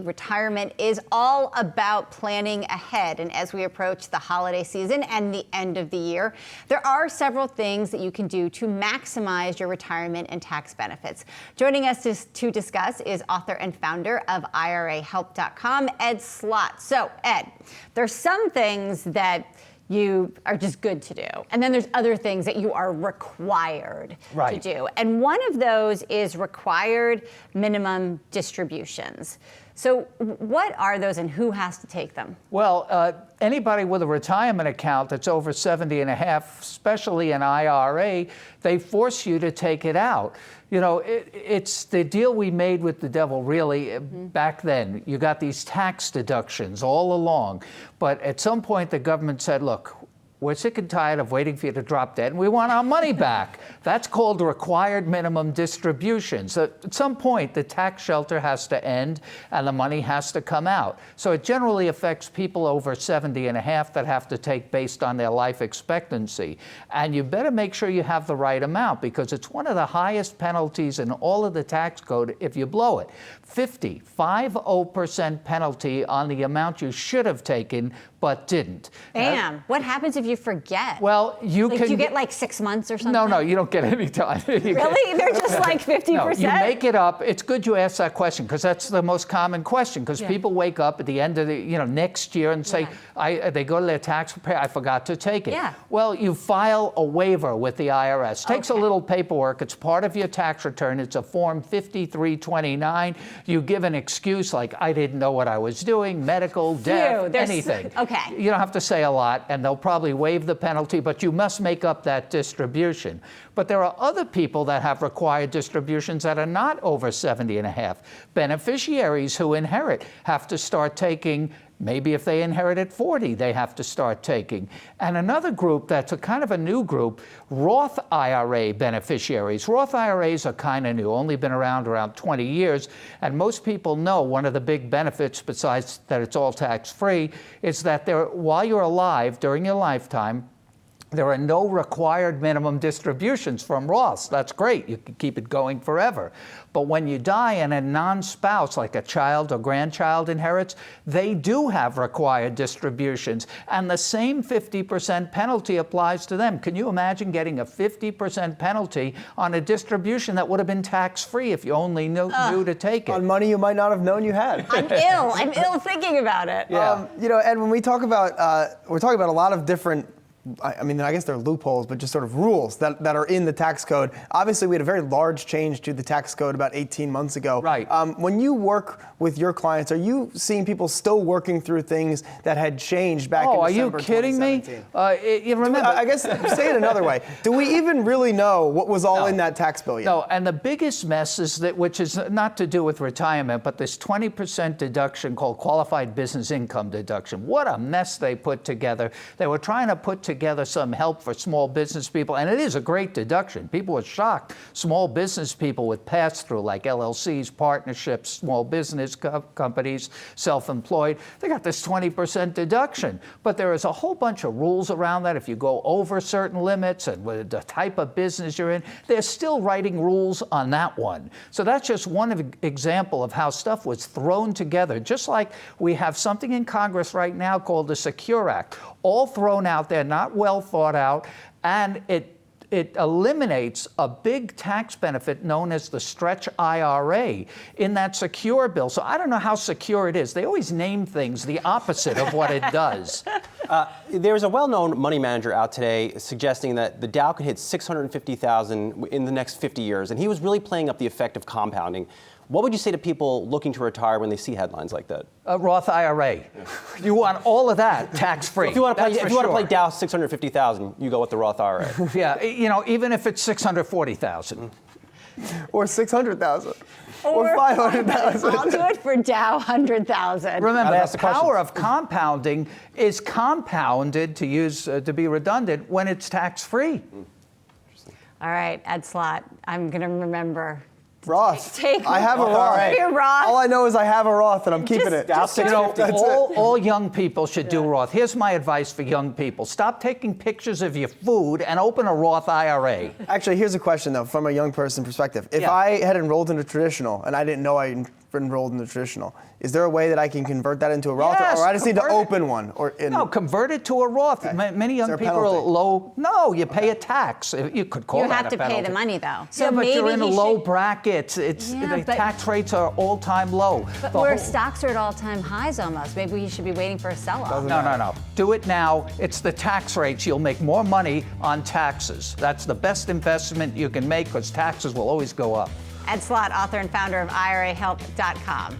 Retirement is all about planning ahead. And as we approach the holiday season and the end of the year, there are several things that you can do to maximize your retirement and tax benefits. Joining us to discuss is author and founder of IRAhelp.com, Ed Slott. So, Ed, there's some things that you are just good to do. And then there's other things that you are required to do. And one of those is required minimum distributions. So what are those and who has to take them? Well, anybody with a retirement account that's over 70 and a half, especially an IRA, they force you to take it out. You know, it's the deal we made with the devil, really, back then. You got these tax deductions all along. But at some point, the government said, look, we're sick and tired of waiting for you to drop dead, and we want our money back. That's called required minimum distributions. At some point, the tax shelter has to end, and the money has to come out. So it generally affects people over 70 and a half that have to take based on their life expectancy. And you better make sure you have the right amount, because it's one of the highest penalties in all of the tax code if you blow it. 50% penalty on the amount you should have taken but didn't. Bam. What happens if you forget? Well, you can... Do you get like 6 months or something? No, you don't get any time. Really? They're just like 50%? No, you make it up. It's good you ask that question, because that's the most common question, because people wake up at the end of the, next year and say, they go to their tax preparer, I forgot to take it. Yeah. Well, you file a waiver with the IRS. Takes a little paperwork. It's part of your tax return. It's a Form 5329. You give an excuse like, I didn't know what I was doing, medical, death, anything. Okay. You don't have to say a lot, and they'll probably waive the penalty, but you must make up that distribution. But there are other people that have required distributions that are not over 70 and a half. Beneficiaries who inherit have to start taking, maybe if they inherit at 40, they have to start taking. And another group that's a kind of a new group, Roth IRA beneficiaries. Roth IRAs are kind of new, only been around 20 years. And most people know one of the big benefits, besides that it's all tax-free, is that while you're alive, during your lifetime, there are no required minimum distributions from Roths. That's great. You can keep it going forever. But when you die and a non-spouse, like a child or grandchild, inherits, they do have required distributions. And the same 50% penalty applies to them. Can you imagine getting a 50% penalty on a distribution that would have been tax-free if you only knew to take it? On money you might not have known you had. I'm ill thinking about it. Yeah. Ed, when we talk about, we're talking about a lot of different, I guess they're loopholes, but just sort of rules that are in the tax code. Obviously, we had a very large change to the tax code about 18 months ago. Right. When you work with your clients, are you seeing people still working through things that had changed back in December 2017? Are you kidding me? You remember? I guess, say it another way. Do we even really know what was all in that tax bill yet? No, and the biggest mess is that, which is not to do with retirement, but this 20% deduction called qualified business income deduction. What a mess they put together. They were trying to put together some help for small business people, and it is a great deduction. People were shocked. Small business people with pass-through, like LLCs, partnerships, small business companies, self-employed, they got this 20% deduction. But there is a whole bunch of rules around that. If you go over certain limits and with the type of business you're in, they're still writing rules on that one. So that's just one example of how stuff was thrown together. Just like we have something in Congress right now called the Secure Act, all thrown out there, not well thought out, and it eliminates a big tax benefit known as the stretch IRA in that secure bill. So I don't know how secure it is. They always name things the opposite of what it does. There's a well-known money manager out today suggesting that the Dow could hit 650,000 in the next 50 years, and he was really playing up the effect of compounding. What would you say to people looking to retire when they see headlines like that? A Roth IRA. You want all of that tax-free. If you want to play Dow 650,000, you go with the Roth IRA. Yeah, even if it's 640,000. Or 600,000. Or 500,000. I'll do it for Dow 100,000. Remember, the power of compounding is compounded, to be redundant, when it's tax-free. All right, Ed Slott, I'm going to remember. Roth. I have a Roth. All I know is I have a Roth and I'm keeping it. All young people should do Roth. Here's my advice for young people. Stop taking pictures of your food and open a Roth IRA. Actually, here's a question, though, from a young person perspective. If I had enrolled in a traditional and I didn't know I enrolled in the traditional. Is there a way that I can convert that into a Roth, Yes, or I just need to convert it. open one? No, convert it to a Roth. Many young there a people are penalty? low. No, you pay a tax. You could call You that have a to pay penalty. the money, though. Yeah, but maybe you're in a he low should- bracket. Yeah, The but- tax rates are all-time low. But The where whole- stocks are at all-time highs almost. Maybe he should be waiting for a sell-off. No. Do it now. It's the tax rates. You'll make more money on taxes. That's the best investment you can make because taxes will always go up. Ed Slott, author and founder of IRAHelp.com.